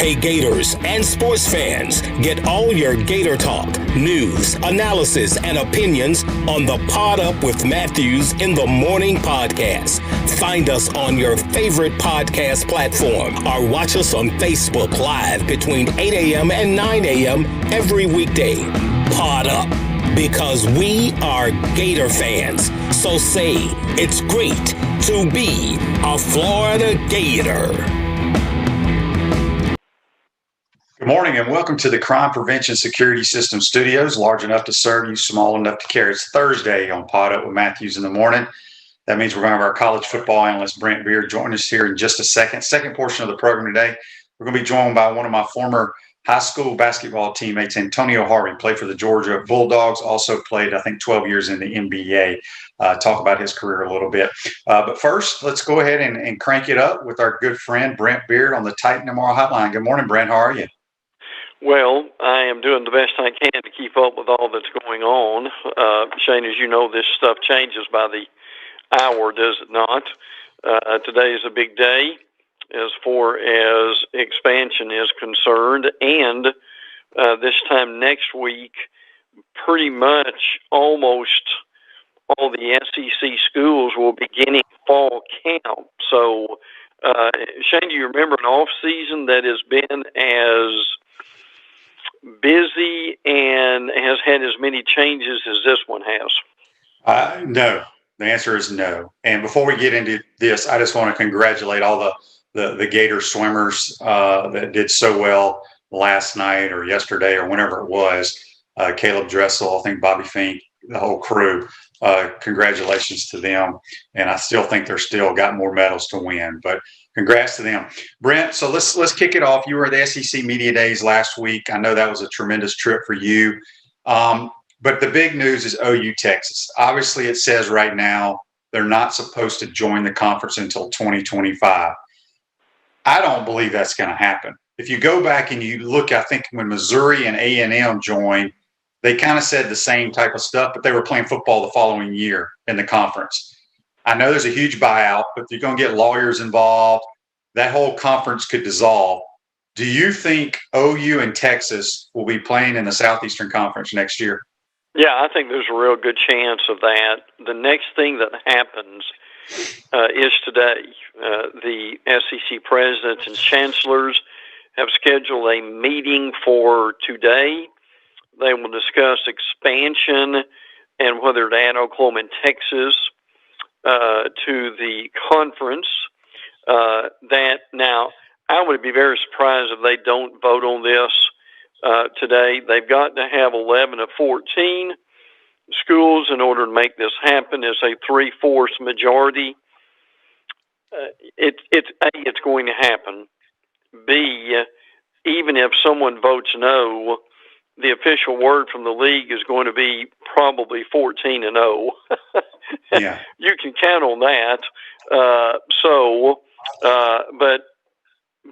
Hey Gators and sports fans, get all your Gator talk, news, analysis, and opinions on the Pod Up with Matthews in the Morning podcast. Find us on your favorite podcast platform or watch us on Facebook Live between 8 a.m. and 9 a.m. every weekday. Pod Up, because we are Gator fans. So say it's great to be a Florida Gator. Good morning and welcome to the Crime Prevention Security System Studios, large enough to serve you, small enough to carry. It's Thursday on Pod Up with Matthews in the morning. That means we're going to have our college football analyst, Brent Beaird, join us here in just a second. Second portion of the program today, we're going to be joined by one of my former high school basketball teammates, Antonio Harvey, played for the Georgia Bulldogs, also played, I think, 12 years in the NBA. Talk about his career a little bit. But first, let's go ahead and crank it up with our good friend, Brent Beaird, on the Titan MR Hotline. Good morning, Brent. How are you? Well, I am doing the best I can to keep up with all that's going on. Shane, as you know, this stuff changes by the hour, does it not? Today is a big day as far as expansion is concerned, and this time next week, pretty much almost all the SEC schools will be beginning fall camp. So, Shane, do you remember an off season that has been as busy and has had as many changes as this one has? No. The answer is no. And before we get into this, I just want to congratulate all the Gator swimmers that did so well last night or yesterday or whenever it was. Caleb Dressel, I think Bobby Fink, the whole crew. Congratulations to them. And I still think they're still got more medals to win. But congrats to them. Brent, so let's kick it off. You were at the SEC Media Days last week. I know that was a tremendous trip for you. But the big news is OU Texas. Obviously, it says right now they're not supposed to join the conference until 2025. I don't believe that's going to happen. If you go back and you look, I think when Missouri and A&M joined, they kind of said the same type of stuff, but they were playing football the following year in the conference. I know there's a huge buyout, but you're going to get lawyers involved. That whole conference could dissolve. Do you think OU and Texas will be playing in the Southeastern Conference next year? Yeah, I think there's a real good chance of that. The next thing that happens is today. The SEC presidents and chancellors have scheduled a meeting for today. They will discuss expansion and whether to add Oklahoma and Texas to the conference. Now, I would be very surprised if they don't vote on this today. They've got to have 11 of 14 schools in order to make this happen. It's a 3/4 majority. It's going to happen. B, even if someone votes no, the official word from the league is going to be probably 14-0. Yeah. You can count on that. But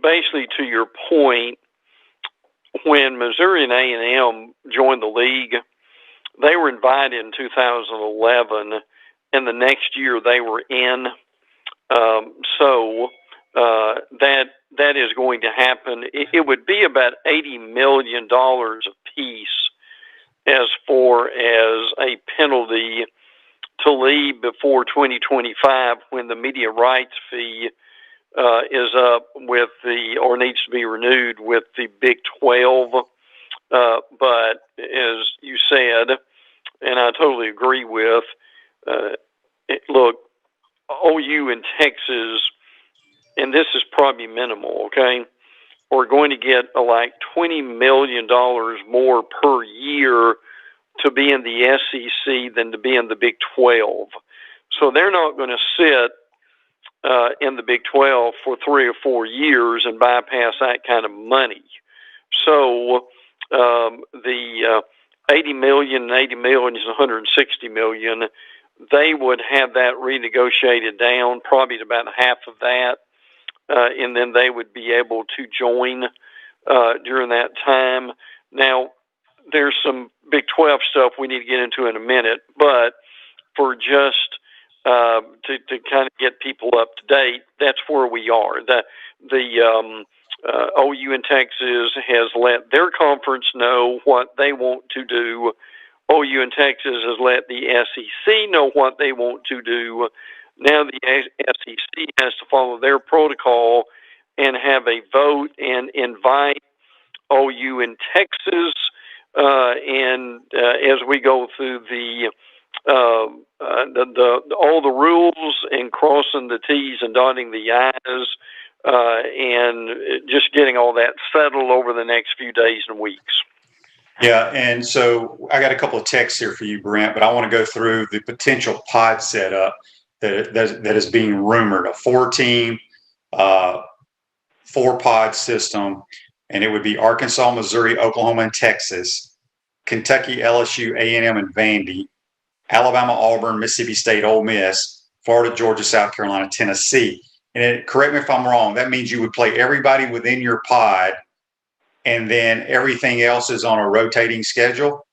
basically, to your point, when Missouri and A&M joined the league, they were invited in 2011, and the next year they were in. That is going to happen. It would be about $80 million apiece as far as a penalty to leave before 2025 when the media rights fee is up with or needs to be renewed with the Big 12. But as you said, and I totally agree with, look, OU and Texas, and this is probably minimal, okay, are going to get like $20 million more per year to be in the SEC than to be in the Big 12. So they're not going to sit in the Big 12 for 3 or 4 years and bypass that kind of money. So the $80 million and $80 million is $160 million. They would have that renegotiated down probably to about half of that, and then they would be able to join during that time. Now, there's some Big 12 stuff we need to get into in a minute, but for just to kind of get people up to date, that's where we are. The OU and Texas has let their conference know what they want to do. OU and Texas has let the SEC know what they want to do. Now the SEC has to follow their protocol and have a vote and invite OU and Texas. And as we go through the all the rules and crossing the T's and dotting the I's, and just getting all that settled over the next few days and weeks. Yeah, and so I got a couple of texts here for you, Brent, but I want to go through the potential pod setup that is being rumored, a 4-team, 4-pod system, and it would be Arkansas, Missouri, Oklahoma, and Texas, Kentucky, LSU, A&M, and Vandy, Alabama, Auburn, Mississippi State, Ole Miss, Florida, Georgia, South Carolina, Tennessee. And correct me if I'm wrong, that means you would play everybody within your pod, and then everything else is on a rotating schedule?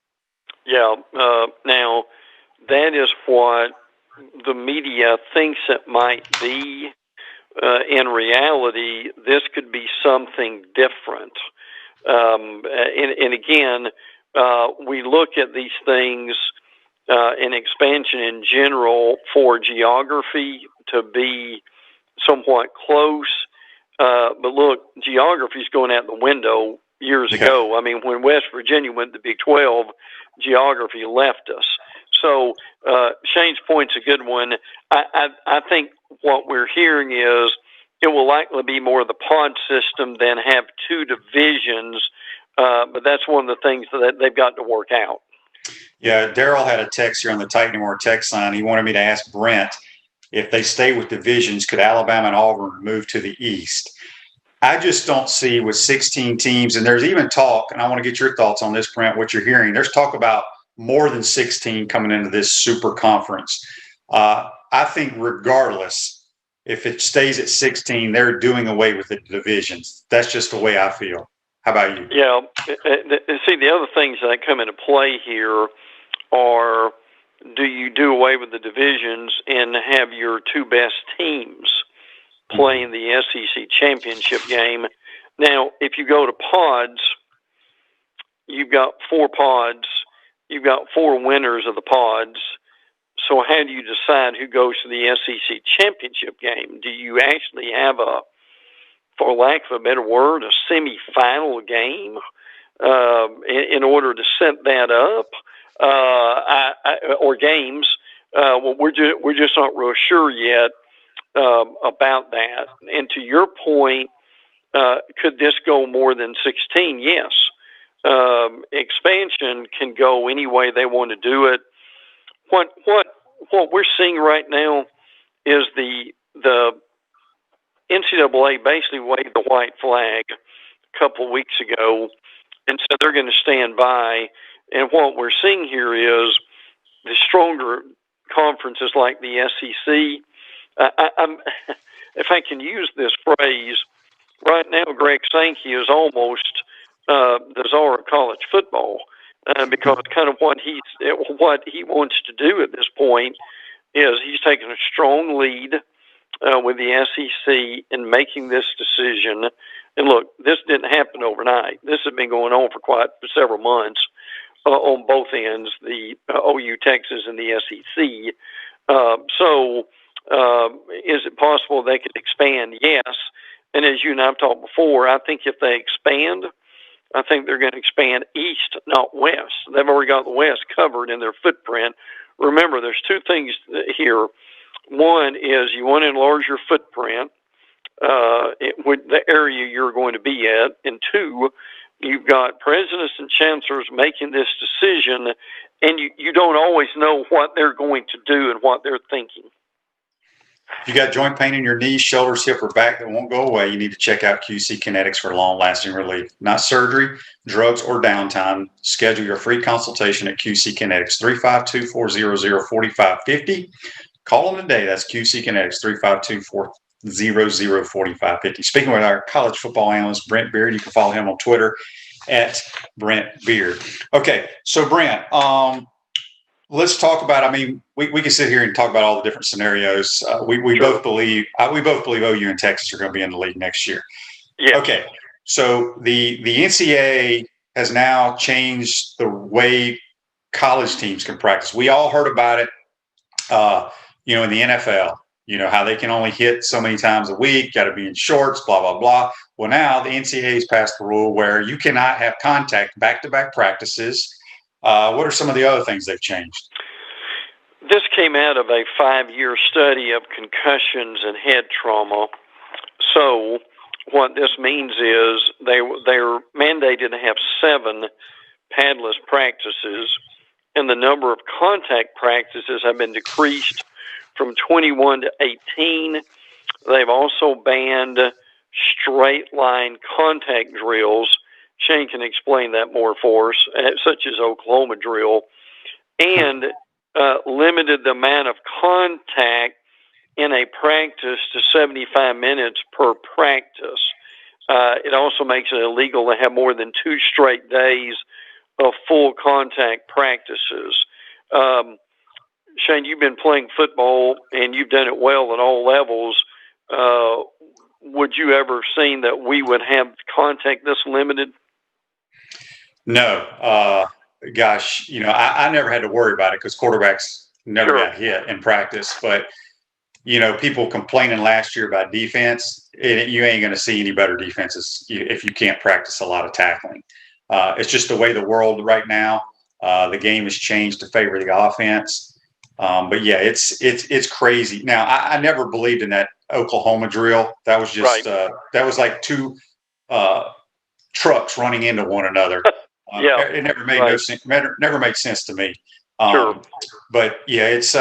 Yeah. Now, that is what the media thinks it might be. In reality, this could be something different. And again, we look at these things in expansion in general for geography to be somewhat close. But look, geography is going out the window years ago. I mean, when West Virginia went to the Big 12, geography left us. So Shane's point's a good one. I think what we're hearing is it will likely be more of the pod system than have 2 divisions, but that's one of the things that they've got to work out. Yeah, Daryl had a text here on the Titan More text line. He wanted me to ask Brent, if they stay with divisions, could Alabama and Auburn move to the East? I just don't see with 16 teams, and there's even talk, and I want to get your thoughts on this, Brent, what you're hearing. There's talk about more than 16 coming into this super conference. I think regardless, if it stays at 16, they're doing away with the divisions. That's just the way I feel. How about you? Yeah. See, the other things that come into play here are, do you do away with the divisions and have your 2 best teams playing the SEC championship game? Now, if you go to pods, you've got 4 pods. You've got 4 winners of the pods. So how do you decide who goes to the SEC championship game? Do you actually have for lack of a better word, a semifinal game in order to set that up, or games? Well, we're just not real sure yet about that. And to your point, could this go more than 16? Yes. Expansion can go any way they want to do it. What we're seeing right now is the NCAA basically waved the white flag a couple of weeks ago and said they're going to stand by. And what we're seeing here is the stronger conferences like the SEC. If I can use this phrase, right now Greg Sankey is almost the czar of college football, because kind of what he wants to do at this point is he's taking a strong lead with the SEC in making this decision. And look, this didn't happen overnight. This has been going on for several months on both ends, the OU, Texas, and the SEC. So is it possible they could expand? Yes. And as you and I have talked before, I think if they expand, I think they're going to expand east, not west. They've already got the west covered in their footprint. Remember, there's 2 things here. One is you want to enlarge your footprint with the area you're going to be at. And 2, you've got presidents and chancellors making this decision, and you don't always know what they're going to do and what they're thinking. If you got joint pain in your knees, shoulders, hip, or back that won't go away, you need to check out QC Kinetics for long-lasting relief. Not surgery, drugs, or downtime. Schedule your free consultation at QC Kinetics, 352-400-4550. Call them today. That's QC Kinetics, 352-400-4550. Speaking with our college football analyst, Brent Beaird, you can follow him on Twitter at Brent Beaird. Okay, so Brent, let's talk about, I mean, we can sit here and talk about all the different scenarios. We both believe OU and Texas are going to be in the league next year. Yeah. Okay. So the NCAA has now changed the way college teams can practice. We all heard about it, in the NFL, how they can only hit so many times a week, got to be in shorts, blah, blah, blah. Well, now the NCAA has passed the rule where you cannot have contact back-to-back practices. What are some of the other things they've changed? This came out of a 5-year study of concussions and head trauma. So what this means is they're mandated to have 7 padless practices, and the number of contact practices have been decreased from 21 to 18. They've also banned straight line contact drills. Shane can explain that more for us, such as Oklahoma drill, and limited the amount of contact in a practice to 75 minutes per practice. It also makes it illegal to have more than 2 straight days of full contact practices. Shane, you've been playing football and you've done it well at all levels. Would you ever seen that we would have contact this limited? No. Gosh, I never had to worry about it because quarterbacks never Sure. got hit in practice. But, people complaining last year about defense, you ain't going to see any better defenses if you can't practice a lot of tackling. It's just the way the world right now. The game has changed to favor the offense. But yeah, it's crazy. Now, I never believed in that Oklahoma drill. That was just Right. that was like 2 trucks running into one another. Yeah, It never made right. no sense. Never made sense to me. Sure. But yeah, it's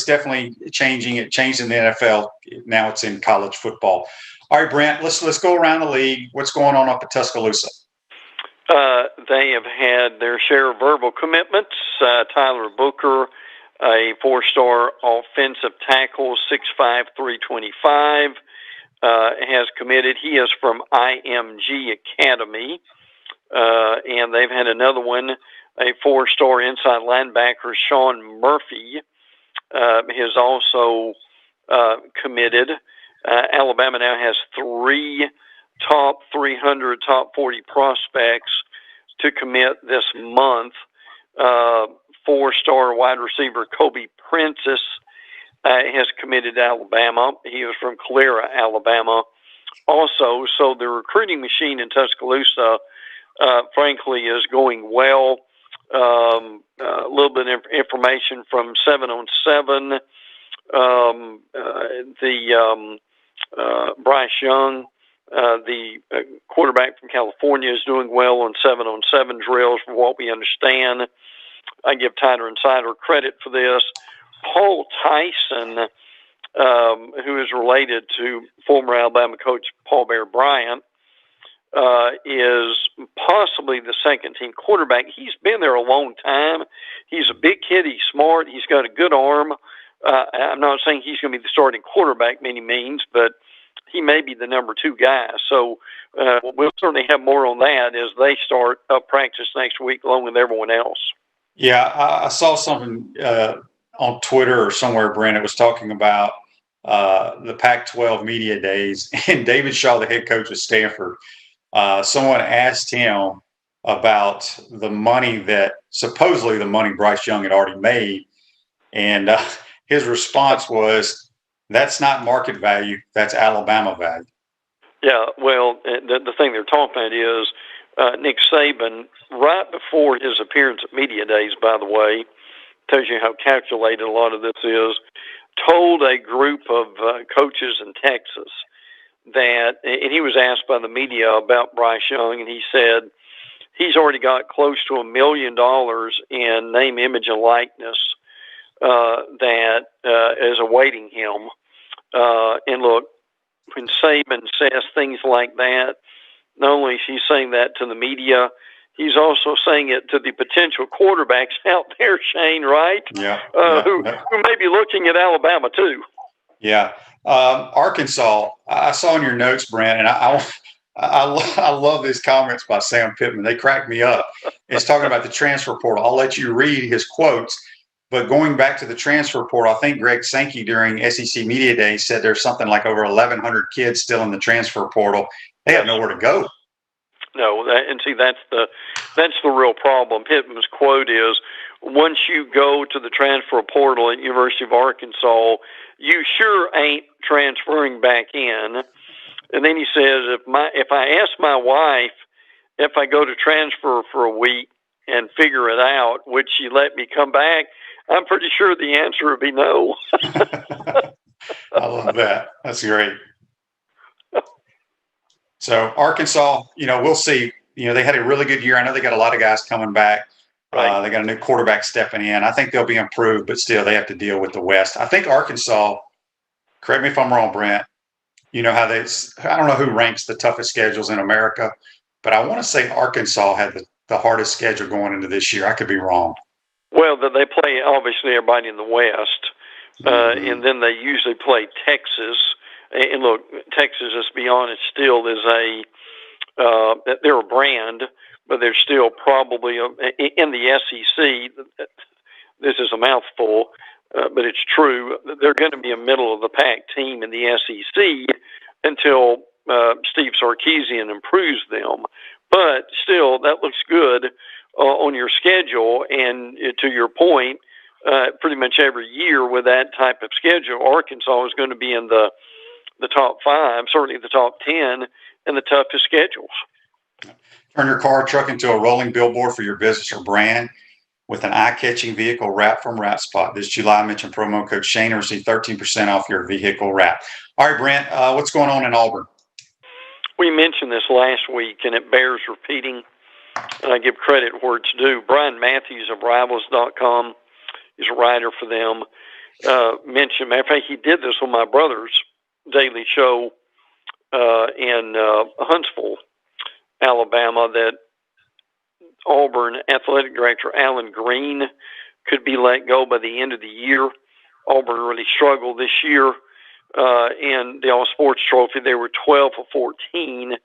definitely changing. It changed in the NFL. Now it's in college football. All right, Brent. Let's go around the league. What's going on up at Tuscaloosa? They have had their share of verbal commitments. Tyler Booker, a 4-star offensive tackle, 6'5", 325, has committed. He is from IMG Academy. And they've had another one, a 4-star inside linebacker, Sean Murphy, has also committed. Alabama now has 3 top 300, top 40 prospects to commit this month. 4-star wide receiver Kobe Princess has committed to Alabama. He was from Calera, Alabama. Also, so the recruiting machine in Tuscaloosa, frankly, is going well. A little bit of information from 7-on-7. Bryce Young, the quarterback from California, is doing well on 7-on-7 drills, from what we understand. I give Tider Insider credit for this. Paul Tyson, who is related to former Alabama coach Paul Bear-Bryant, is possibly the second-team quarterback. He's been there a long time. He's a big kid. He's smart. He's got a good arm. I'm not saying he's going to be the starting quarterback by any means, but he may be the number 2 guy. So we'll certainly have more on that as they start up practice next week along with everyone else. Yeah, I saw something on Twitter or somewhere, Brent. It was talking about the Pac-12 media days, and David Shaw, the head coach of Stanford, someone asked him about the money supposedly the money Bryce Young had already made. And his response was, that's not market value, that's Alabama value. Yeah, well, the thing they're talking about is Nick Saban, right before his appearance at media days, by the way, tells you how calculated a lot of this is, told a group of coaches in Texas that, and he was asked by the media about Bryce Young, and he said he's already got close to $1 million in name, image, and likeness that is awaiting him. And look, when Saban says things like that, not only is he saying that to the media, he's also saying it to the potential quarterbacks out there, Shane, right? Yeah. Who may be looking at Alabama too. Yeah. Arkansas, I saw in your notes, Brent, and I love these comments by Sam Pittman. They crack me up. It's talking about the transfer portal. I'll let you read his quotes. But going back to the transfer portal, I think Greg Sankey during SEC Media Day said there's something like over 1,100 kids still in the transfer portal. They have nowhere to go. No, that's the real problem. Pittman's quote is, "Once you go to the transfer portal at University of Arkansas, you sure ain't transferring back in." And then he says, "If I ask my wife if I go to transfer for a week and figure it out, would she let me come back? I'm pretty sure the answer would be no." I love that. That's great. So Arkansas, we'll see. They had a really good year. I know they got a lot of guys coming back. Right. They got a new quarterback stepping in. I think they'll be improved, but still they have to deal with the West. I think Arkansas, correct me if I'm wrong, Brent, I don't know who ranks the toughest schedules in America, but I want to say Arkansas had the hardest schedule going into this year. I could be wrong. Well, they play, obviously, everybody in the West, and then they usually play Texas. And look, Texas, let's be honest, still is they're a brand, but they're still probably in the SEC. This is a mouthful, but it's true. They're going to be a middle-of-the-pack team in the SEC until Steve Sarkisian improves them. But still, that looks good on your schedule. And to your point, pretty much every year with that type of schedule, Arkansas is going to be in the top 5, certainly the top 10, and the toughest schedules. Turn your car or truck into a rolling billboard for your business or brand with an eye-catching vehicle wrap from Wrap Spot. This July, mention promo code Shane and receive 13% off your vehicle wrap. All right, Brent, what's going on in Auburn? We mentioned this last week, and it bears repeating, and I give credit where it's due. Brian Matthews of Rivals.com is a writer for them. Matter of fact, he did this on my brother's daily show in Huntsville, Alabama, that Auburn athletic director Alan Green could be let go by the end of the year. Auburn really struggled this year in the All-Sports Trophy. They were 12 of 14,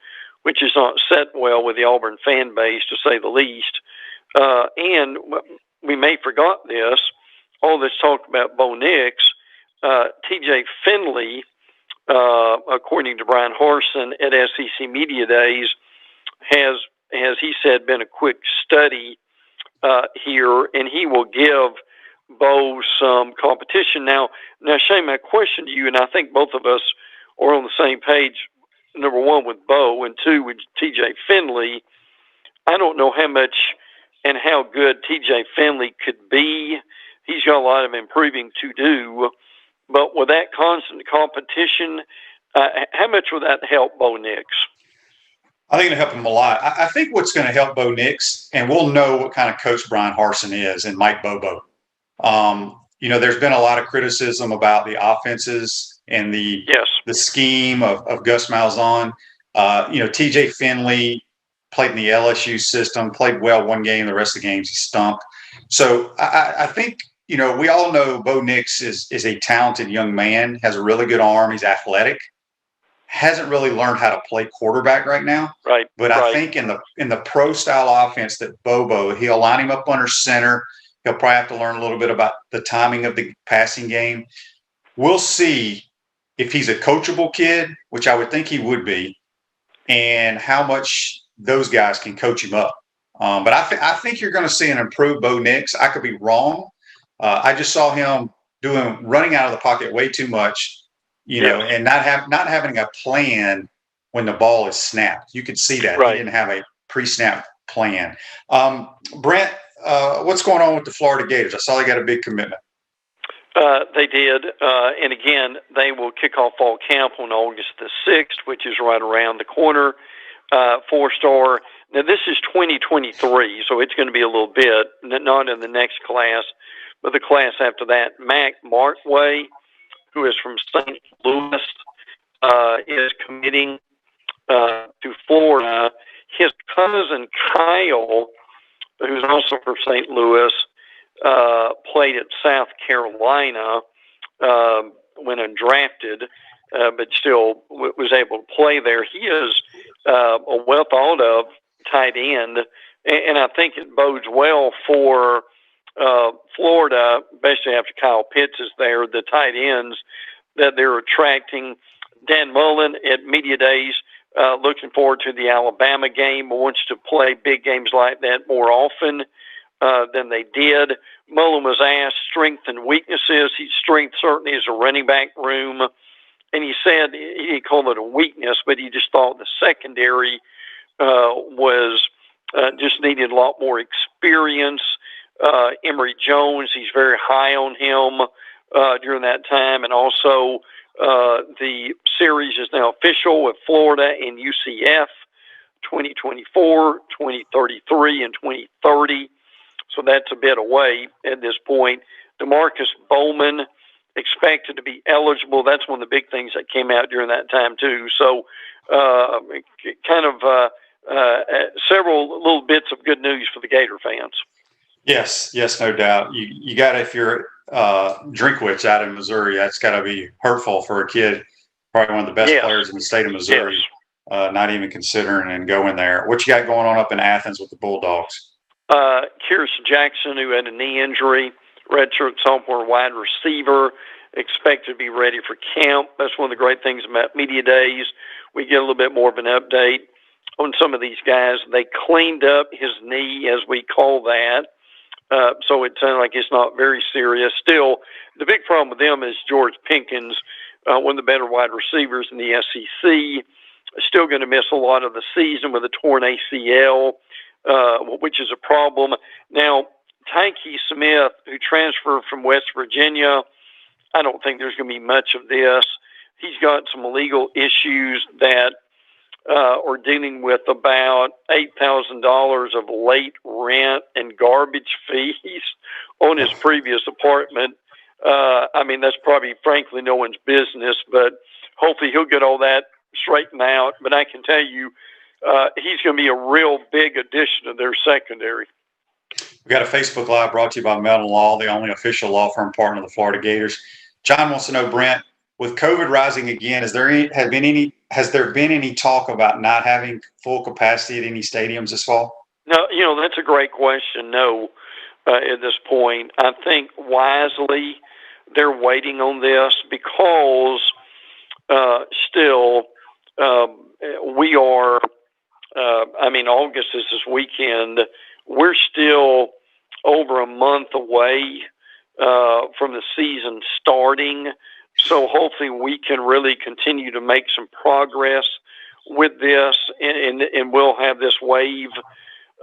which is not set well with the Auburn fan base, to say the least. And we may have forgot this, all this talk about Bo Nix, TJ Finley, according to Brian Harsin at SEC Media Days, has he said, been a quick study here, and he will give Bo some competition. Now, Shane, my question to you, and I think both of us are on the same page, number one with Bo, and two with TJ Finley. I don't know how much and how good TJ Finley could be. He's got a lot of improving to do, but with that constant competition, how much would that help Bo Nix? I think it'll help him a lot. I think what's going to help Bo Nix, and we'll know what kind of coach Brian Harsin is and Mike Bobo. There's been a lot of criticism about the offenses and the scheme of Gus Malzahn. TJ Finley played in the LSU system, played well one game, the rest of the games he stumped. So I think, we all know Bo Nix is a talented young man, has a really good arm, he's athletic. Hasn't really learned how to play quarterback right now. Right. But I think in the pro style offense that Bobo, he'll line him up under center. He'll probably have to learn a little bit about the timing of the passing game. We'll see if he's a coachable kid, which I would think he would be, and how much those guys can coach him up. But I think you're going to see an improved Bo Nix. I could be wrong. I just saw him running out of the pocket way too much. And not having a plan when the ball is snapped. You could see that. Right. He didn't have a pre-snap plan. Brent, what's going on with the Florida Gators? I saw they got a big commitment. They did. And again, they will kick off fall camp on August the 6th, which is right around the corner. 4-star. Now, this is 2023, so it's going to be a little bit, not in the next class, but the class after that. Mac Markway, who is from St. Louis, is committing to Florida. His cousin Kyle, who's also from St. Louis, played at South Carolina when undrafted, but still was able to play there. He is a well thought of tight end, and I think it bodes well for Florida, especially after Kyle Pitts is there, the tight ends that they're attracting. Dan Mullen at Media Days looking forward to the Alabama game, wants to play big games like that more often than they did. Mullen was asked strength and weaknesses. His strength certainly is a running back room. And he said he didn't call it a weakness, but he just thought the secondary was just needed a lot more experience. Emory Jones, he's very high on him during that time. And also the series is now official with Florida and UCF, 2024, 2033, and 2030. So that's a bit away at this point. DeMarcus Bowman expected to be eligible. That's one of the big things that came out during that time too. So several little bits of good news for the Gator fans. Yes, no doubt. You got, if you're Drinkwitz out in Missouri, that's got to be hurtful for a kid, probably one of the best players in the state of Missouri, not even considering and going there. What you got going on up in Athens with the Bulldogs? Kyrus Jackson, who had a knee injury, redshirt sophomore wide receiver, expected to be ready for camp. That's one of the great things about media days. We get a little bit more of an update on some of these guys. They cleaned up his knee, as we call that. So it sounds like it's not very serious. Still, the big problem with them is George Pinkins, one of the better wide receivers in the SEC, still going to miss a lot of the season with a torn ACL, which is a problem. Now, Tyke Smith, who transferred from West Virginia, I don't think there's going to be much of this. He's got some legal issues that are dealing with about $8,000 of late rent and garbage fees on his previous apartment. I mean, that's probably, frankly, no one's business, but hopefully he'll get all that straightened out. But I can tell you, he's going to be a real big addition to their secondary. We got a Facebook Live brought to you by Melton Law, the only official law firm partner of the Florida Gators. John wants to know, Brent, with COVID rising again, has there been any talk about not having full capacity at any stadiums this fall? No, that's a great question. No, at this point, I think wisely they're waiting on this because still we are. August is this weekend. We're still over a month away from the season starting. So hopefully we can really continue to make some progress with this, and we'll have this wave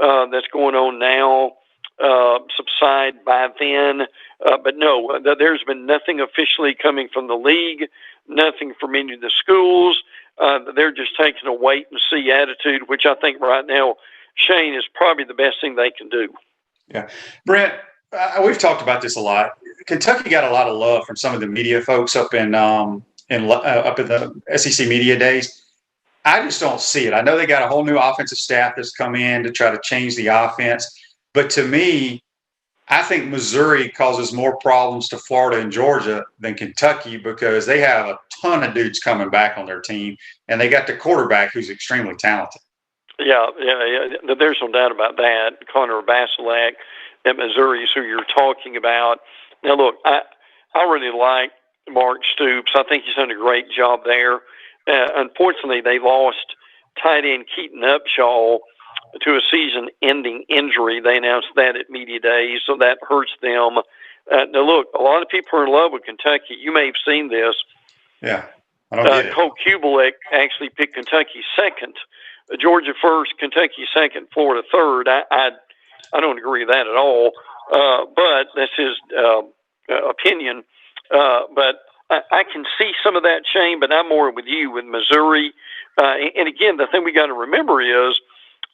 that's going on now subside by then. But no, there's been nothing officially coming from the league, nothing from any of the schools. They're just taking a wait-and-see attitude, which I think right now, Shane, is probably the best thing they can do. Yeah. Brent, we've talked about this a lot. Kentucky got a lot of love from some of the media folks up in the SEC media days. I just don't see it. I know they got a whole new offensive staff that's come in to try to change the offense. But to me, I think Missouri causes more problems to Florida and Georgia than Kentucky because they have a ton of dudes coming back on their team, and they got the quarterback who's extremely talented. Yeah. There's no doubt about that. Connor Basilak at Missouri is who you're talking about. Now, look, I really like Mark Stoops. I think he's done a great job there. Unfortunately, they lost tight end Keaton Upshaw to a season-ending injury. They announced that at media days, so that hurts them. Now, look, a lot of people are in love with Kentucky. You may have seen this. Yeah, I don't get it. Cole Kubelek actually picked Kentucky second, Georgia first, Kentucky second, Florida third. I don't agree with that at all, but that's his opinion. But I can see some of that, Shane, but I'm more with you with Missouri. And again, the thing we got to remember is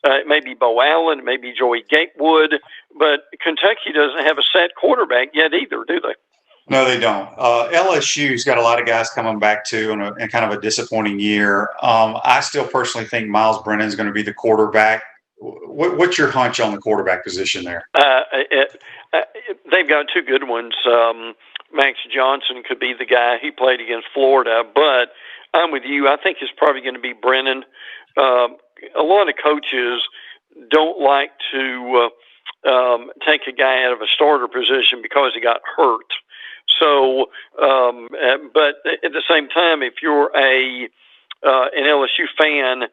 it may be Bo Allen, it may be Joey Gatewood, but Kentucky doesn't have a set quarterback yet either, do they? No, they don't. LSU's got a lot of guys coming back too in kind of a disappointing year. I still personally think Miles Brennan's going to be the quarterback. What's your hunch on the quarterback position there? They've got two good ones. Max Johnson could be the guy. He played against Florida, but I'm with you. I think it's probably going to be Brennan. A lot of coaches don't like to take a guy out of a starter position because he got hurt. So, but at the same time, if you're a an LSU fan,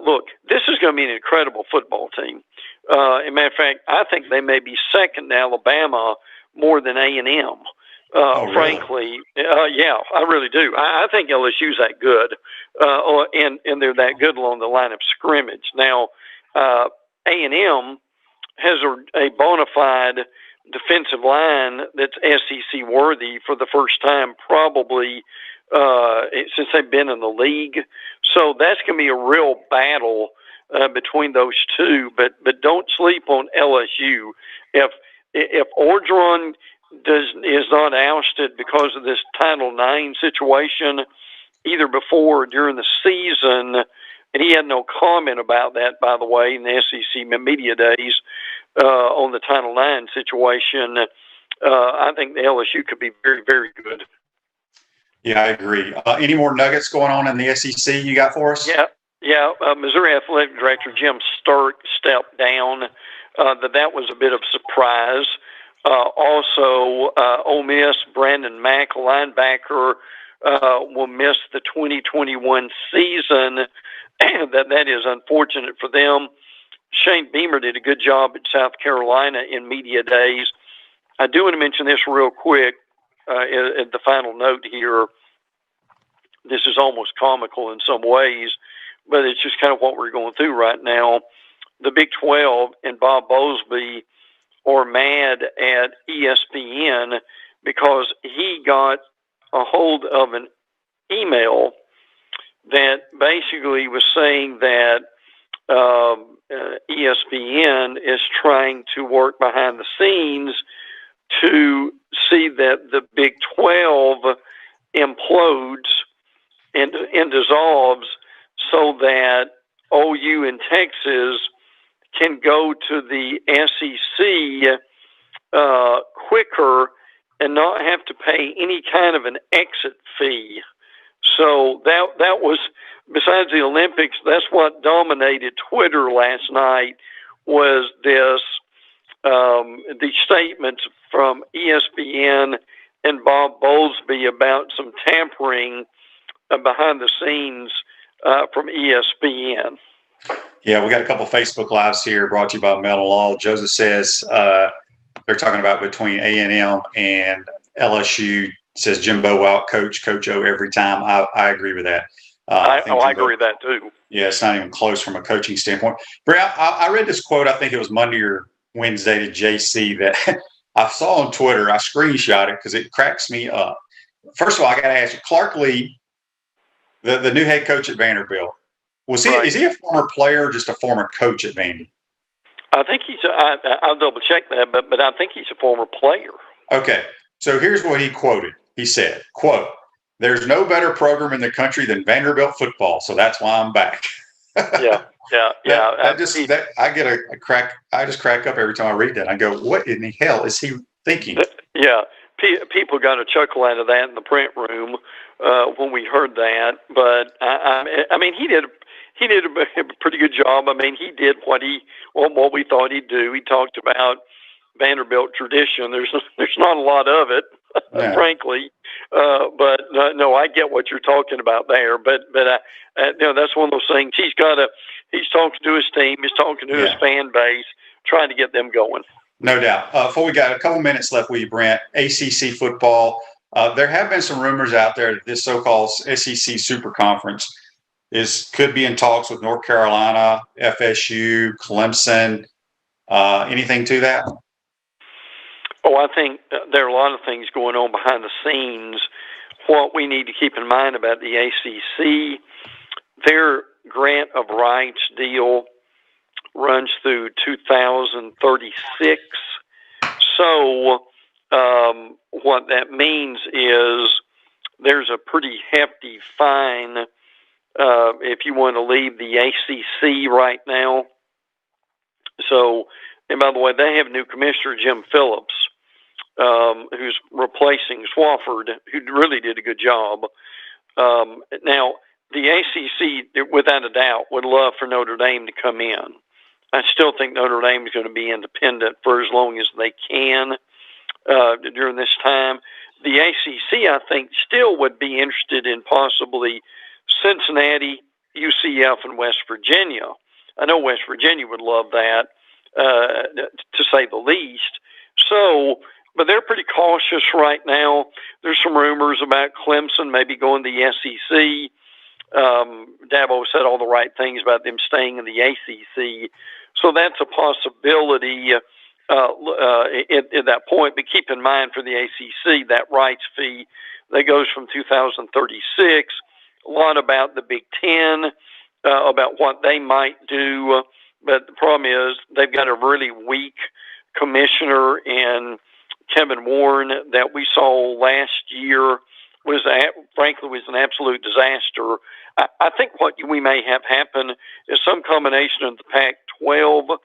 look, this is going to be an incredible football team. As a matter of fact, I think they may be second to Alabama more than A&M. Really? Frankly, yeah, I really do. I think LSU's that good, and they're that good along the line of scrimmage. Now, A&M has a bona fide defensive line that's SEC worthy for the first time, probably since they've been in the league. So that's going to be a real battle between those two. But don't sleep on LSU. If Orgeron is not ousted because of this Title IX situation, either before or during the season, and he had no comment about that, by the way, in the SEC media days on the Title IX situation, I think the LSU could be very, very good. Yeah, I agree. Any more nuggets going on in the SEC you got for us? Yeah. Missouri Athletic Director Jim Stark stepped down. That was a bit of a surprise. Also, Ole Miss, Brandon Mack, linebacker, will miss the 2021 season. That is unfortunate for them. Shane Beamer did a good job at South Carolina in media days. I do want to mention this real quick at the final note here. This is almost comical in some ways, but it's just kind of what we're going through right now. The Big 12 and Bob Bowlesby are mad at ESPN because he got a hold of an email that basically was saying that ESPN is trying to work behind the scenes to see that the Big 12 implodes and dissolves so that OU and Texas can go to the SEC quicker and not have to pay any kind of an exit fee. So that was, besides the Olympics, that's what dominated Twitter last night, was this the statements from ESPN and Bob Bowlesby about some tampering behind the scenes from ESPN. Yeah, we got a couple of Facebook Lives here brought to you by Metal Law. Joseph says they're talking about between A&M and LSU. Says Jimbo out Coach O every time. I agree with that. I agree with that too. Yeah, it's not even close from a coaching standpoint. Brent, I read this quote, I think it was Monday or Wednesday, to JC that I saw on Twitter. I screenshot it because it cracks me up. First of all, I got to ask you, Clark Lee, the new head coach at Vanderbilt, was he? Right. Is he a former player or just a former coach at Vandy? I think he's. I'll double check that, but I think he's a former player. Okay, so here's what he quoted. He said, "Quote: There's no better program in the country than Vanderbilt football, so that's why I'm back." Yeah. I get a crack. I just crack up every time I read that. I go, "What in the hell is he thinking?" Yeah, people got a chuckle out of that in the print room when we heard that. But I mean, he did a pretty good job. I mean, he did what we thought he'd do. He talked about Vanderbilt tradition. There's not a lot of it, no. Frankly. But no, I get what you're talking about there. But that's one of those things. He's talking to his team. He's talking to his fan base, trying to get them going. No doubt. Before we got a couple minutes left with you, Brent, ACC football. There have been some rumors out there that this so-called SEC Super Conference could be in talks with North Carolina, FSU, Clemson. Anything to that? Oh, I think there are a lot of things going on behind the scenes. What we need to keep in mind about the ACC, their grant of rights deal runs through 2036. So what that means is there's a pretty hefty fine if you want to leave the ACC right now. So, and by the way, they have a new commissioner, Jim Phillips, who's replacing Swafford, who really did a good job. Now, the ACC, without a doubt, would love for Notre Dame to come in. I still think Notre Dame is going to be independent for as long as they can during this time. The ACC, I think, still would be interested in possibly Cincinnati, UCF, and West Virginia. I know West Virginia would love that, to say the least. So, but they're pretty cautious right now. There's some rumors about Clemson maybe going to the SEC. Dabo said all the right things about them staying in the ACC. So that's a possibility at that point. But keep in mind, for the ACC, that rights fee that goes from 2036, a lot about the Big Ten, about what they might do. But the problem is they've got a really weak commissioner in Kevin Warren that we saw last year frankly was an absolute disaster. I think what we may have happen is some combination of the Pac-12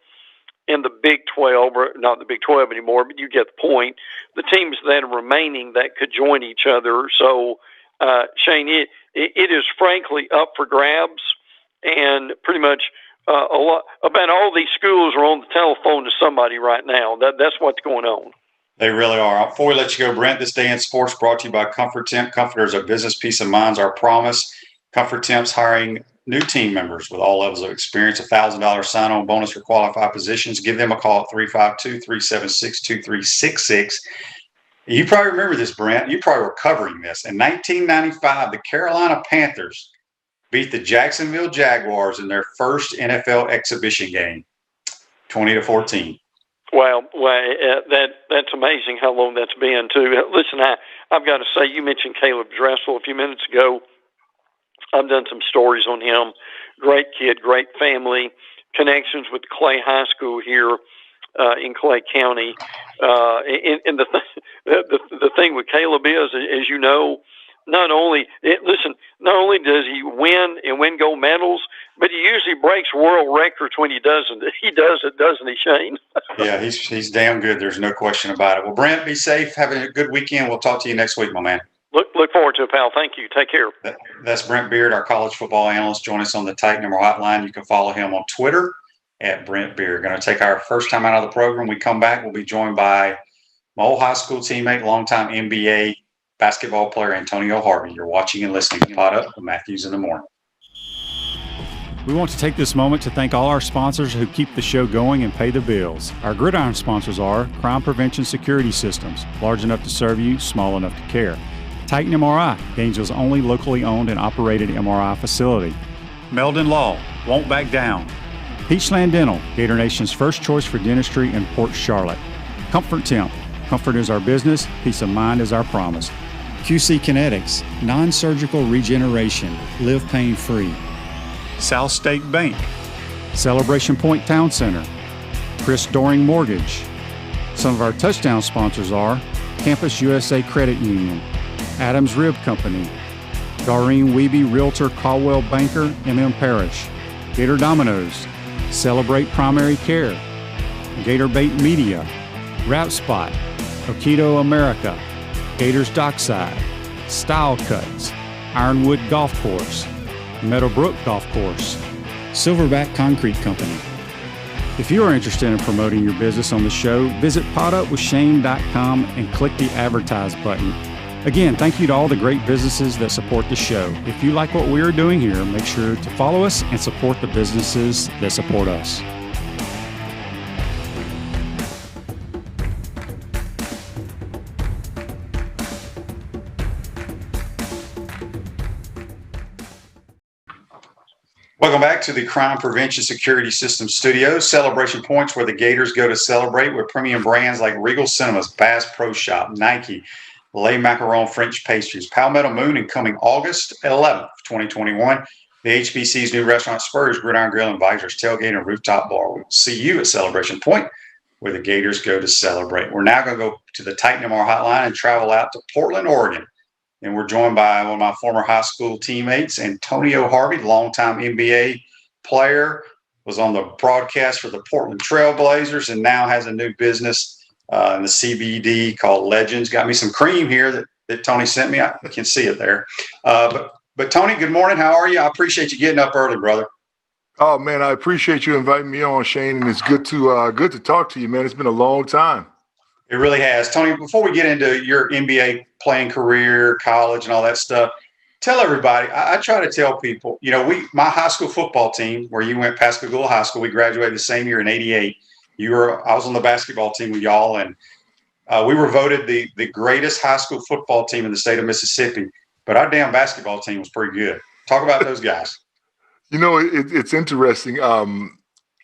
and the Big 12, or not the Big 12 anymore, but you get the point. The teams that are remaining that could join each other. So, Shane, it is frankly up for grabs, and pretty much a lot about all these schools are on the telephone to somebody right now. That's what's going on. They really are. Before we let you go, Brent, this day in sports brought to you by Comfort Temp. Comfort is a business peace of mind, our promise. Comfort Temp's hiring new team members with all levels of experience, $1,000 sign-on bonus for qualified positions. Give them a call at 352-376-2366. You probably remember this, Brent. You probably were covering this. In 1995, the Carolina Panthers beat the Jacksonville Jaguars in their first NFL exhibition game, 20-14. Well, that's amazing how long that's been, too. Listen, I've got to say, you mentioned Caleb Dressel a few minutes ago. I've done some stories on him. Great kid, great family, connections with Clay High School here in Clay County. And the thing with Caleb is, as you know, not only does he win gold medals, but he usually breaks world records when he doesn't. He does it, doesn't he, Shane? Yeah, he's damn good. There's no question about it. Well, Brent, be safe. Have a good weekend. We'll talk to you next week, my man. Look forward to it, pal. Thank you. Take care. That's Brent Beaird, our college football analyst. Join us on the Tight Number Hotline. You can follow him on Twitter at Brent Beaird. Going to take our first time out of the program. We come back. We'll be joined by my old high school teammate, longtime NBA basketball player Antonio Harvey. You're watching and listening to Pot Up with Matthews in the Morning. We want to take this moment to thank all our sponsors who keep the show going and pay the bills. Our gridiron sponsors are Crime Prevention Security Systems, large enough to serve you, small enough to care. Titan MRI, Gainesville's only locally owned and operated MRI facility. Meldon Law, won't back down. Peachland Dental, Gator Nation's first choice for dentistry in Port Charlotte. Comfort Temp, comfort is our business, peace of mind is our promise. QC Kinetics, non-surgical regeneration, live pain-free. South State Bank, Celebration Point Town Center, Chris Doring Mortgage. Some of our touchdown sponsors are Campus USA Credit Union, Adams Rib Company, Doreen Wiebe Realtor Caldwell Banker, MM Parish, Gator Dominoes, Celebrate Primary Care, Gator Bait Media, Wrap Spot, Okido America, Gators Dockside, Style Cuts, Ironwood Golf Course, Meadowbrook Golf Course, Silverback Concrete Company. If you are interested in promoting your business on the show, visit potupwithshane.com and click the Advertise button. Again, thank you to all the great businesses that support the show. If you like what we are doing here, make sure to follow us and support the businesses that support us. Welcome back to the Crime Prevention Security Systems Studios, celebration points where the Gators go to celebrate with premium brands like Regal Cinemas, Bass Pro Shop, Nike, Le Macaron French Pastries, Palmetto Moon, and coming August 11th, 2021, the HBC's new restaurant Spurs, Gridiron Grill, and Visors Tailgate and Rooftop Bar. We'll see you at Celebration Point where the Gators go to celebrate. We're now going to go to the Titan MR hotline and travel out to Portland, Oregon. And we're joined by one of my former high school teammates, Antonio Harvey, longtime NBA player, was on the broadcast for the Portland Trailblazers, and now has a new business in the CBD called Legends. Got me some cream here that Tony sent me. I can see it there. But Tony, good morning. How are you? I appreciate you getting up early, brother. Oh, man, I appreciate you inviting me on, Shane, and it's good to talk to you, man. It's been a long time. It really has. Tony, before we get into your NBA playing career, college, and all that stuff, tell everybody. I try to tell people, my high school football team, where you went, Pascagoula High School, we graduated the same year in '88. I was on the basketball team with y'all, and we were voted the greatest high school football team in the state of Mississippi. But our damn basketball team was pretty good. Talk about those guys. It's interesting.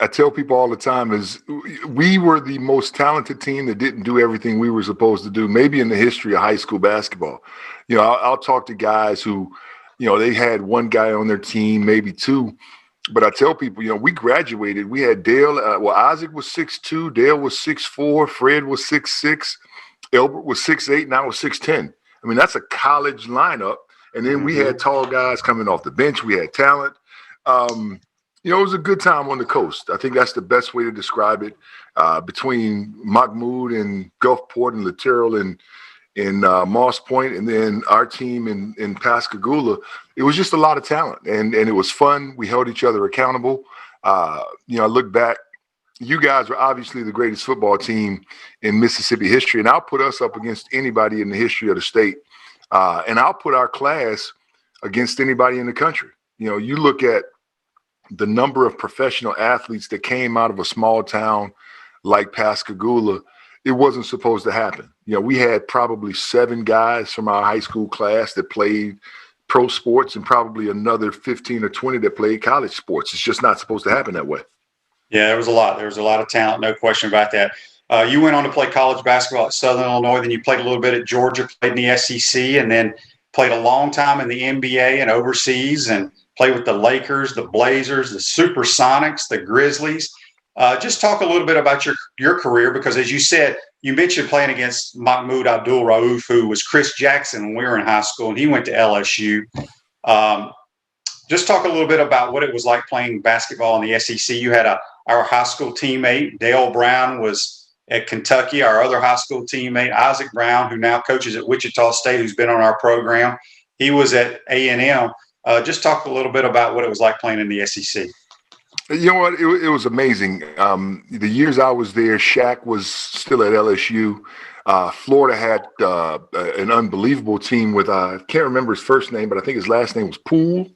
I tell people all the time is we were the most talented team that didn't do everything we were supposed to do, maybe in the history of high school basketball. I'll talk to guys who, they had one guy on their team, maybe two. But I tell people, we graduated. We had Dale. Isaac was 6'2", Dale was 6'4", Fred was 6'6", Elbert was 6'8", and I was 6'10". I mean, that's a college lineup. And then we had tall guys coming off the bench. We had talent. It was a good time on the coast. I think that's the best way to describe it. Between Mahmoud and Gulfport and Lateral and Moss Point, and then our team in Pascagoula, it was just a lot of talent, and it was fun. We held each other accountable. I look back, you guys were obviously the greatest football team in Mississippi history, and I'll put us up against anybody in the history of the state. And I'll put our class against anybody in the country. You look at the number of professional athletes that came out of a small town like Pascagoula. It wasn't supposed to happen. We had probably 7 guys from our high school class that played pro sports and probably another 15 or 20 that played college sports. It's just not supposed to happen that way. Yeah, there was a lot. There was a lot of talent, no question about that. You went on to play college basketball at Southern Illinois, then you played a little bit at Georgia, played in the SEC, and then played a long time in the NBA and overseas, and played with the Lakers, the Blazers, the Supersonics, the Grizzlies. Just talk a little bit about your career, because as you said, you mentioned playing against Mahmoud Abdul-Rauf, who was Chris Jackson when we were in high school, and he went to LSU. Just talk a little bit about what it was like playing basketball in the SEC. You had our high school teammate, Dale Brown, was at Kentucky. Our other high school teammate, Isaac Brown, who now coaches at Wichita State, who's been on our program, he was at A&M. Just talk a little bit about what it was like playing in the SEC. You know what? It was amazing. The years I was there, Shaq was still at LSU. Florida had an unbelievable team with, I can't remember his first name, but I think his last name was Poole,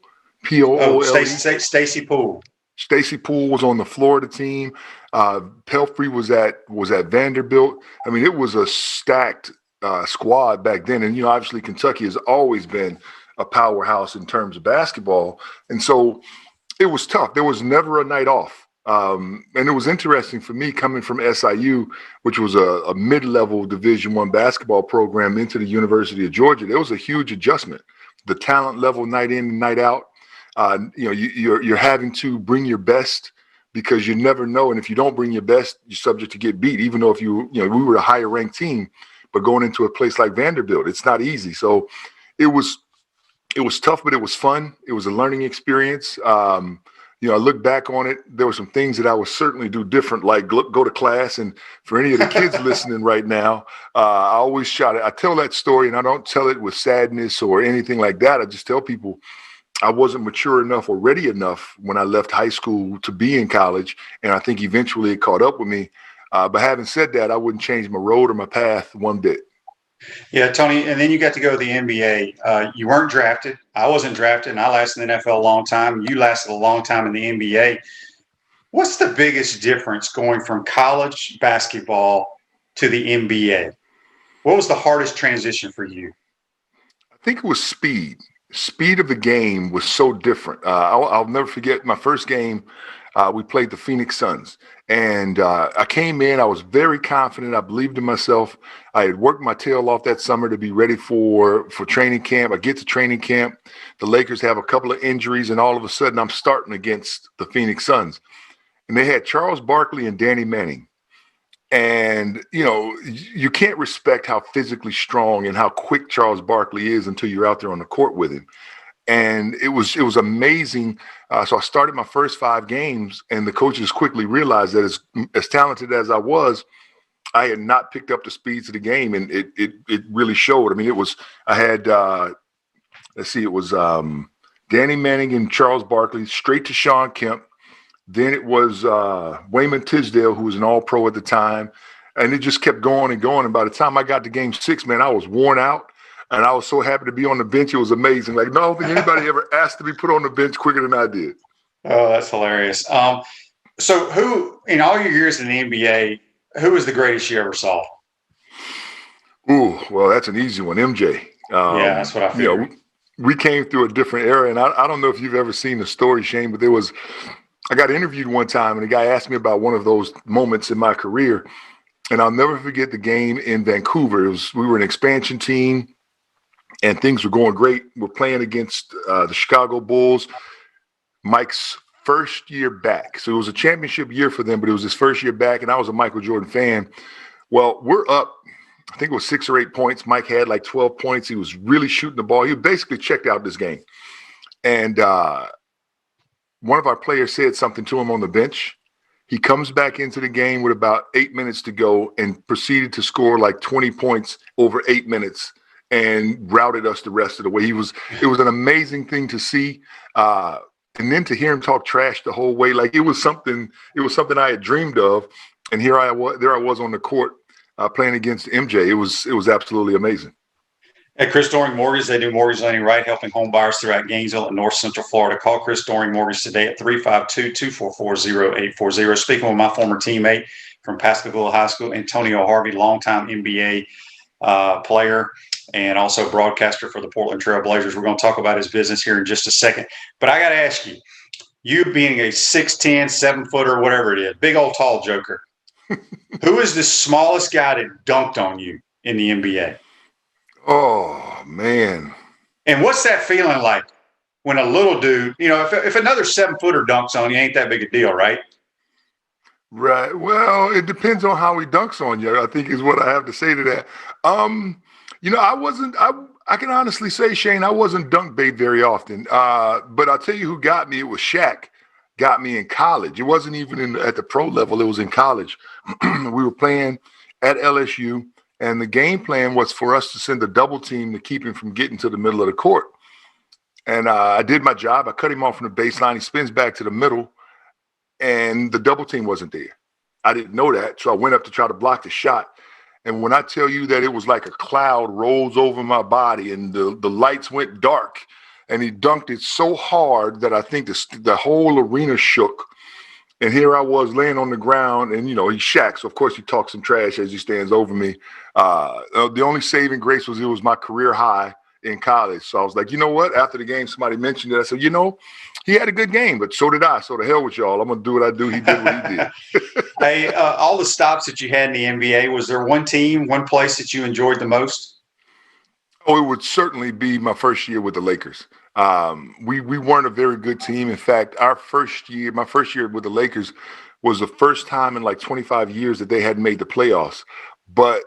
P-O-O-L-E. Stacy Poole. Stacy Poole was on the Florida team. Pelfrey was at Vanderbilt. I mean, it was a stacked squad back then. And, obviously Kentucky has always been a powerhouse in terms of basketball. And so it was tough. There was never a night off. And it was interesting for me coming from SIU, which was a mid-level Division I basketball program, into the University of Georgia. There was a huge adjustment. The talent level night in and night out. You're having to bring your best, because you never know. And if you don't bring your best, you're subject to get beat, even though we were a higher ranked team, but going into a place like Vanderbilt, it's not easy. So it was tough, but it was fun. It was a learning experience. I look back on it, there were some things that I would certainly do different, like go to class. And for any of the kids listening right now, I always I tell that story, and I don't tell it with sadness or anything like that. I just tell people I wasn't mature enough or ready enough when I left high school to be in college. And I think eventually it caught up with me. But having said that, I wouldn't change my road or my path one bit. Yeah, Tony, and then you got to go to the NBA. You weren't drafted. I wasn't drafted, and I lasted in the NFL a long time. You lasted a long time in the NBA. What's the biggest difference going from college basketball to the NBA? What was the hardest transition for you? I think it was speed. Speed of the game was so different. I'll never forget my first game. We played the Phoenix Suns, and I came in. I was very confident. I believed in myself. I had worked my tail off that summer to be ready for training camp. I get to training camp. The Lakers have a couple of injuries, and all of a sudden I'm starting against the Phoenix Suns. And they had Charles Barkley and Danny Manning. And, you can't respect how physically strong and how quick Charles Barkley is until you're out there on the court with him. And it was amazing. So I started my first 5 games, and the coaches quickly realized that as talented as I was, I had not picked up the speeds of the game, and it really showed. I mean, I had Danny Manning and Charles Barkley, straight to Sean Kemp. Then it was Wayman Tisdale, who was an all-pro at the time. And it just kept going and going. And by the time I got to game 6, man, I was worn out. And I was so happy to be on the bench. It was amazing. Like, no, I don't think anybody ever asked to be put on the bench quicker than I did. Oh, that's hilarious. So who, in all your years in the NBA, who was the greatest you ever saw? Ooh, well, that's an easy one. MJ. Yeah, that's what I figured. You know, we came through a different era, and I don't know if you've ever seen the story, Shane, but I got interviewed one time, and a guy asked me about one of those moments in my career, and I'll never forget the game in Vancouver. We were an expansion team, and things were going great. We're playing against the Chicago Bulls. Mike's first year back. So it was a championship year for them, but it was his first year back, and I was a Michael Jordan fan. Well, we're up, I think it was 6 or 8 points. Mike had like 12 points. He was really shooting the ball. He basically checked out this game. And one of our players said something to him on the bench. He comes back into the game with about 8 minutes to go and proceeded to score like 20 points over 8 minutes and routed us the rest of the way. It was an amazing thing to see. And then to hear him talk trash the whole way, like it was something I had dreamed of. And there I was on the court playing against MJ. It was absolutely amazing. At Chris Doring Mortgage, they do mortgage lending right, helping home buyers throughout Gainesville and North Central Florida. Call Chris Doring Mortgage today at 352-244-0840. Speaking with my former teammate from Pascagoula High School, Antonio Harvey, longtime NBA player and also broadcaster for the Portland Trail Blazers. We're going to talk about his business here in just a second. But I got to ask you, you being a 6'10", 7-footer, whatever it is, big old tall joker, who is the smallest guy that dunked on you in the NBA? Oh, man. And what's that feeling like when a little dude, if another 7-footer dunks on you, ain't that big a deal, right? Right. Well, it depends on how he dunks on you, I think is what I have to say to that. I can honestly say, Shane, I wasn't dunk bait very often. But I'll tell you who got me. It was Shaq. Got me in college. It wasn't even at the pro level. It was in college. We were playing at LSU, and the game plan was for us to send a double team to keep him from getting to the middle of the court. And I did my job. I cut him off from the baseline. He spins back to the middle, and the double team wasn't there. I didn't know that, so I went up to try to block the shot. And when I tell you that it was like a cloud rolls over my body and the lights went dark, and he dunked it so hard that I think the whole arena shook. And here I was laying on the ground, and, he's Shaq. So, of course, he talks some trash as he stands over me. The only saving grace was it was my career high in college. So I was like, you know what? After the game, somebody mentioned it. I said, he had a good game, but so did I. So the hell with y'all. I'm going to do what I do. He did what he did. Hey, all the stops that you had in the NBA, was there one team, one place that you enjoyed the most? Oh, it would certainly be my first year with the Lakers. We weren't a very good team. In fact, my first year with the Lakers was the first time in like 25 years that they hadn't made the playoffs. But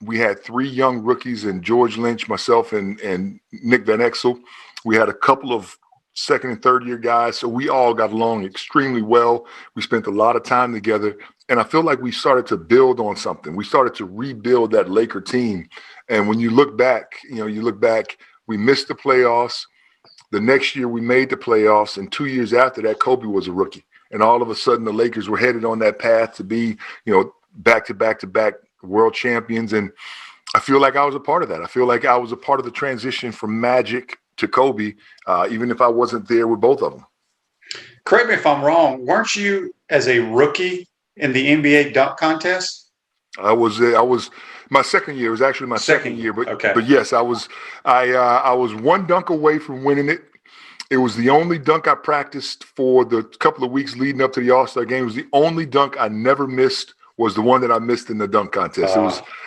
we had 3 young rookies and George Lynch, myself, and Nick Van Exel. We had a couple of second and third year guys. So we all got along extremely well. We spent a lot of time together. And I feel like we started to build on something. We started to rebuild that Laker team. And when you look back, we missed the playoffs. The next year we made the playoffs. And 2 years after that, Kobe was a rookie. And all of a sudden the Lakers were headed on that path to be, back-to-back world champions. And I feel like I was a part of that. I feel like I was a part of the transition from Magic to Kobe, even if I wasn't there with both of them. Correct me if I'm wrong. Weren't you as a rookie in the NBA dunk contest? I was my second year. It was actually my second year, but okay. But yes, I was one dunk away from winning it. It was the only dunk I practiced for the couple of weeks leading up to the All-Star game. It was the only dunk I never missed. Was the one that I missed in the dunk contest.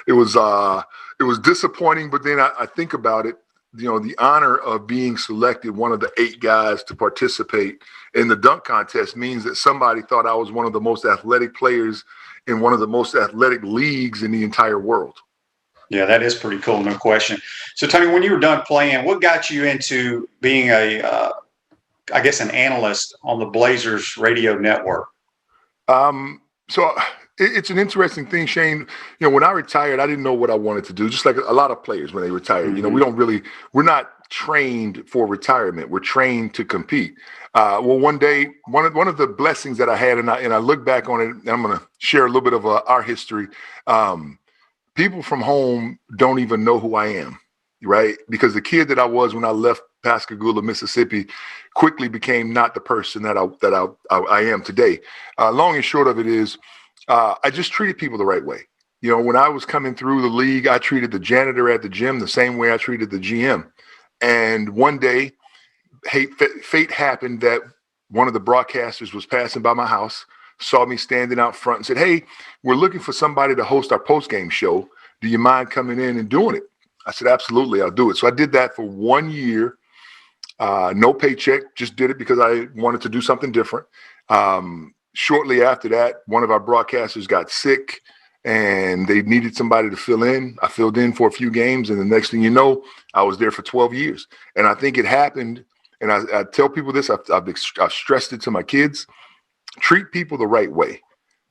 It was disappointing, but then I think about it. The honor of being selected one of the 8 guys to participate in the dunk contest means that somebody thought I was one of the most athletic players in one of the most athletic leagues in the entire world. Yeah, that is pretty cool, no question. So, Tony, when you were done playing, what got you into being an analyst on the Blazers radio network? So it's an interesting thing, Shane. When I retired, I didn't know what I wanted to do, just like a lot of players when they retire. Mm-hmm. We're not trained for retirement. We're trained to compete. One day, one of the blessings that I had, and I look back on it, and I'm going to share a little bit of our history. People from home don't even know who I am. right? Because the kid that I was when I left Pascagoula, Mississippi, quickly became not the person that I am today. Long and short of it is, I just treated people the right way. You know, when I was coming through the league, I treated the janitor at the gym the same way I treated the GM. And one day, fate happened that one of the broadcasters was passing by my house, saw me standing out front and said, "Hey, we're looking for somebody to host our post-game show. Do you mind coming in and doing it?" I said, "Absolutely, I'll do it." So I did that for 1 year. No paycheck, just did it because I wanted to do something different. Shortly after that, one of our broadcasters got sick and they needed somebody to fill in. I filled in for a few games, and the next thing you know, I was there for 12 years. And I think it happened, and I tell people this, I've stressed it to my kids, treat people the right way,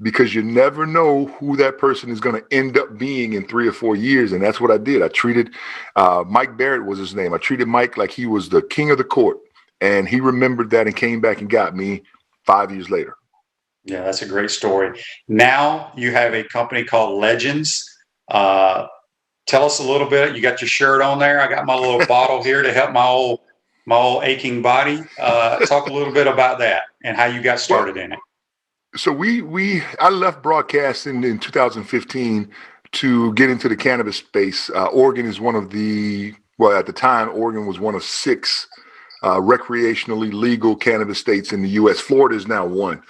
because you never know who that person is going to end up being in 3 or 4 years. And that's what I did. I treated Mike Barrett was his name. I treated Mike like he was the king of the court, and he remembered that and came back and got me 5 years later. Yeah, that's a great story. Now you have a company called Legends. Tell us a little bit. You got your shirt on there. I got my little bottle here to help my old aching body. Talk a little bit about that and how you got started in it. So I left broadcasting in 2015 to get into the cannabis space. Oregon is one of at the time, Oregon was one of 6 recreationally legal cannabis states in the U.S. Florida is now one.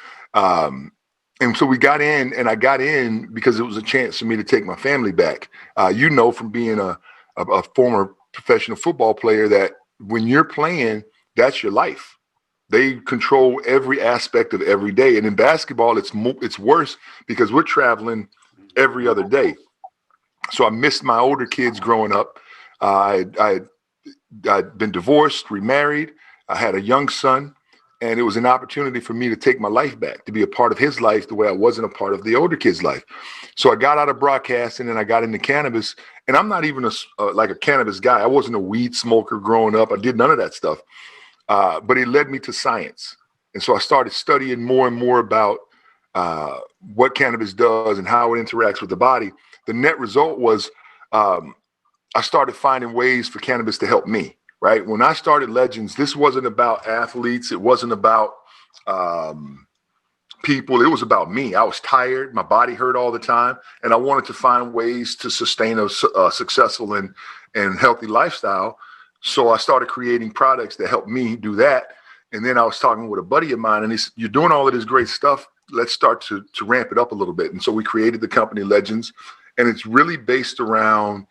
And so we got in, and I got in because it was a chance for me to take my family back. From being a former professional football player, that when you're playing, that's your life. They control every aspect of every day. And in basketball, it's worse because we're traveling every other day. So I missed my older kids growing up. I'd been divorced, remarried. I had a young son. And it was an opportunity for me to take my life back, to be a part of his life the way I wasn't a part of the older kid's life. So I got out of broadcasting and I got into cannabis. And I'm not even a cannabis guy. I wasn't a weed smoker growing up. I did none of that stuff. But it led me to science. And so I started studying more and more about what cannabis does and how it interacts with the body. The net result was I started finding ways for cannabis to help me. Right. When I started Legends, this wasn't about athletes. It wasn't about people. It was about me. I was tired. My body hurt all the time. And I wanted to find ways to sustain a successful and healthy lifestyle. So I started creating products that helped me do that. And then I was talking with a buddy of mine, and he said, "You're doing all of this great stuff. Let's start to ramp it up a little bit." And so we created the company Legends. And it's really based around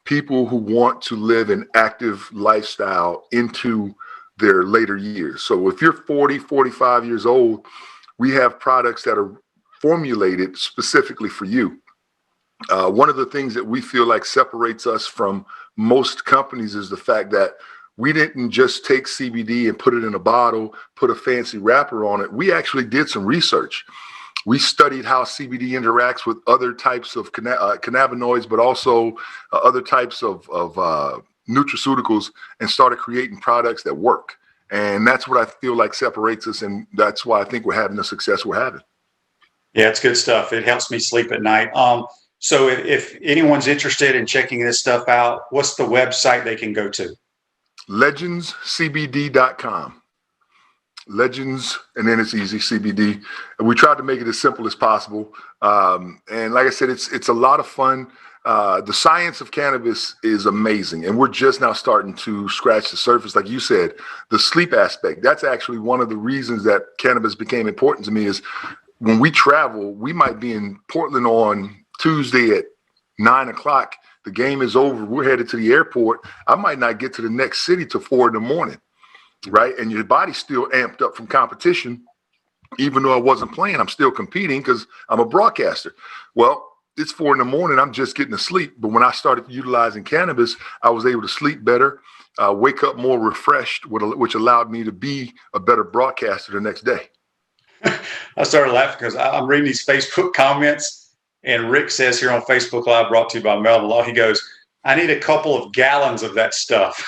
people who want to live an active lifestyle into their later years. So if you're 40, 45 years old, we have products that are formulated specifically for you. One of the things that we feel like separates us from most companies is the fact that we didn't just take CBD and put it in a bottle, put a fancy wrapper on it. We actually did some research. We studied how CBD interacts with other types of cannabinoids, but also other types of nutraceuticals, and started creating products that work. And that's what I feel like separates us. And that's why I think we're having the success we're having. Yeah, it's good stuff. It helps me sleep at night. So if anyone's interested in checking this stuff out, what's the website they can go to? legendscbd.com. Legends, and then it's easy, CBD. And we tried to make it as simple as possible. And like I said, it's a lot of fun. The science of cannabis is amazing. And we're just now starting to scratch the surface. Like you said, the sleep aspect, that's actually one of the reasons that cannabis became important to me. Is when we travel, we might be in Portland on Tuesday at 9:00. The game is over. We're headed to the airport. I might not get to the next city till 4 a.m. Right. And your body's still amped up from competition. Even though I wasn't playing, I'm still competing because I'm a broadcaster. Well, it's 4 a.m. I'm just getting to sleep. But when I started utilizing cannabis, I was able to sleep better, wake up more refreshed, which allowed me to be a better broadcaster the next day. I started laughing because I'm reading these Facebook comments, and Rick says here on Facebook Live, brought to you by Melvin Law, he goes, "I need a couple of gallons of that stuff."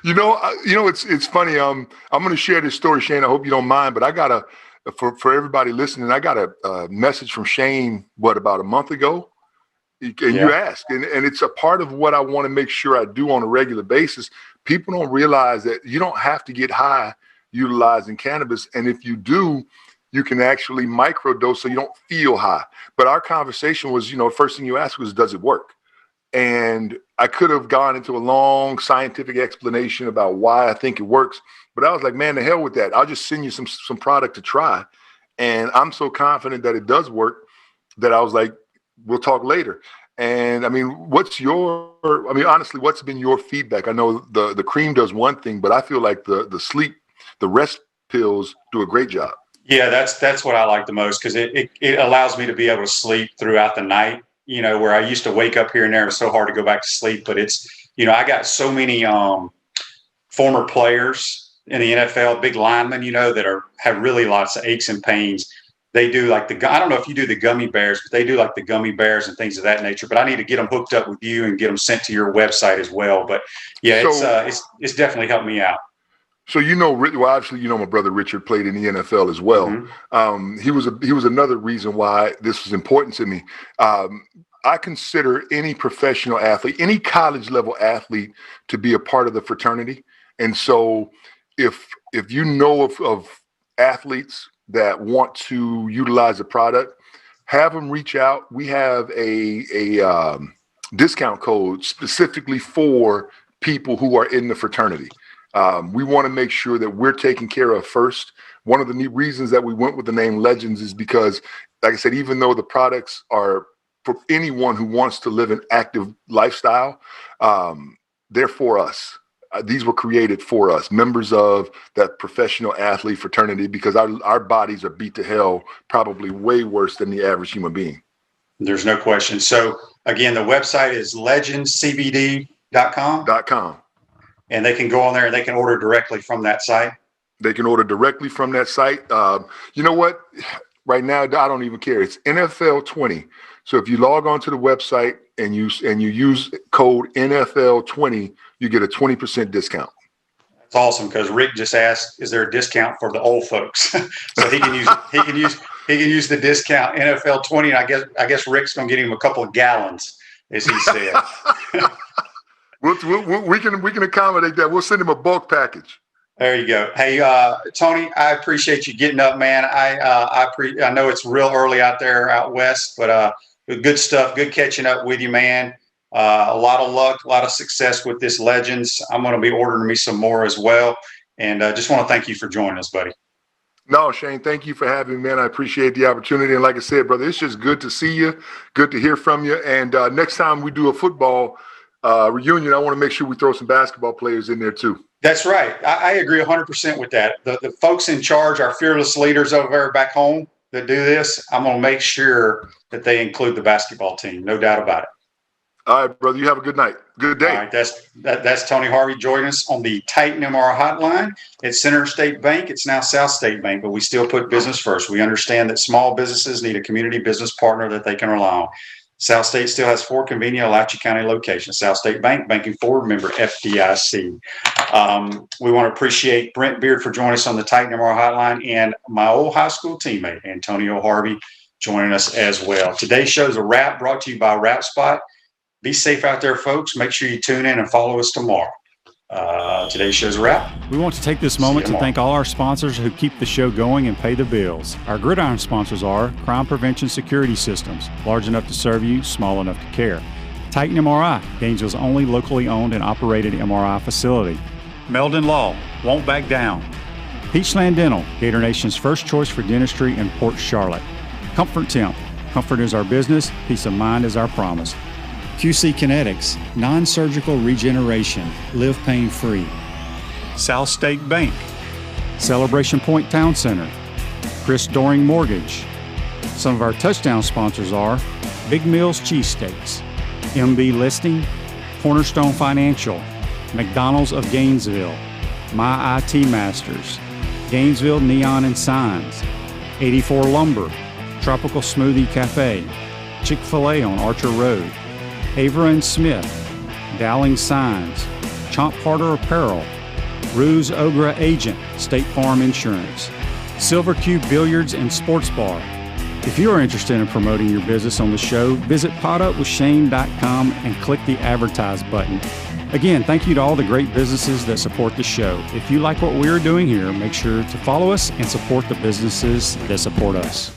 It's funny. I'm going to share this story, Shane. I hope you don't mind, but I got for everybody listening, I got a message from Shane, about a month ago. You ask, and it's a part of what I want to make sure I do on a regular basis. People don't realize that you don't have to get high utilizing cannabis, and if you do, you can actually microdose so you don't feel high. But our conversation was, first thing you asked was, does it work? And I could have gone into a long scientific explanation about why I think it works, but I was like, man, the hell with that. I'll just send you some product to try. And I'm so confident that it does work that I was like, we'll talk later. And I mean, honestly, what's been your feedback? I know the cream does one thing, but I feel like the rest pills do a great job. Yeah, that's what I like the most, because it allows me to be able to sleep throughout the night, where I used to wake up here and there. It was so hard to go back to sleep. But it's, I got so many former players in the NFL, big linemen, that have really lots of aches and pains. They do like I don't know if you do the gummy bears, but they do like the gummy bears and things of that nature. But I need to get them hooked up with you and get them sent to your website as well. But yeah, it's definitely helped me out. So obviously my brother Richard played in the NFL as well. Mm-hmm. He was another reason why this was important to me. I consider any professional athlete, any college level athlete, to be a part of the fraternity. And so if you know of athletes that want to utilize the product, have them reach out. We have a discount code specifically for people who are in the fraternity. We want to make sure that we're taken care of first. One of the reasons that we went with the name Legends is because, like I said, even though the products are for anyone who wants to live an active lifestyle, they're for us. These were created for us, members of that professional athlete fraternity, because our bodies are beat to hell, probably way worse than the average human being. There's no question. So again, the website is legendscbd.com. And they can go on there and they can order directly from that site. They can order directly from that site. You know what? Right now, I don't even care. It's NFL 20. So if you log on to the website and you use code NFL 20, you get a 20% discount. That's awesome, because Rick just asked, is there a discount for the old folks? So he can use the discount NFL 20. And I guess Rick's gonna get him a couple of gallons, as he said. We can accommodate that. We'll send him a bulk package. There you go. Hey, Tony, I appreciate you getting up, man. I know it's real early out there out west, but good stuff. Good catching up with you, man. A lot of luck, a lot of success with this Legends. I'm going to be ordering me some more as well. And just want to thank you for joining us, buddy. No, Shane, thank you for having me, man. I appreciate the opportunity. And like I said, brother, it's just good to see you. Good to hear from you. And next time we do a football reunion, I want to make sure we throw some basketball players in there too. That's right. I agree 100% with that. The folks in charge, our fearless leaders over there back home that do this, I'm going to make sure that they include the basketball team. No doubt about it. All right, brother. You have a good night. Good day. All right. That's Tony Harvey joining us on the Titan MR hotline at Center State Bank. It's now South State Bank, but we still put business first. We understand that small businesses need a community business partner that they can rely on. South State still has 4 convenient Alachua County locations. South State Bank, banking forward, member FDIC. We want to appreciate Brent Beaird for joining us on the Titan MR hotline, and my old high school teammate, Antonio Harvey, joining us as well. Today's show is a wrap, brought to you by Wrap Spot. Be safe out there, folks. Make sure you tune in and follow us tomorrow. Today's show's a wrap. We want to take this moment to thank all our sponsors who keep the show going and pay the bills. Our Gridiron sponsors are Crime Prevention Security Systems, large enough to serve you, small enough to care. Titan MRI, Gainesville's only locally owned and operated MRI facility. Meldon Law, won't back down. Peachland Dental, Gator Nation's first choice for dentistry in Port Charlotte. Comfort Temp, comfort is our business, peace of mind is our promise. QC Kinetics, non-surgical regeneration, live pain-free. South State Bank, Celebration Point Town Center, Chris Doring Mortgage. Some of our touchdown sponsors are Big Mills Cheesesteaks, MB Listing, Cornerstone Financial, McDonald's of Gainesville, My IT Masters, Gainesville Neon and Signs, 84 Lumber, Tropical Smoothie Cafe, Chick-fil-A on Archer Road, Avra and Smith, Dowling Signs, Chomp Carter Apparel, Ruse Ogra Agent, State Farm Insurance, Silver Cube Billiards and Sports Bar, If you are interested in promoting your business on the show, visit podupwithshane.com and click the advertise button. Again, thank you to all the great businesses that support the show. If you like what we are doing here, make sure to follow us and support the businesses that support us.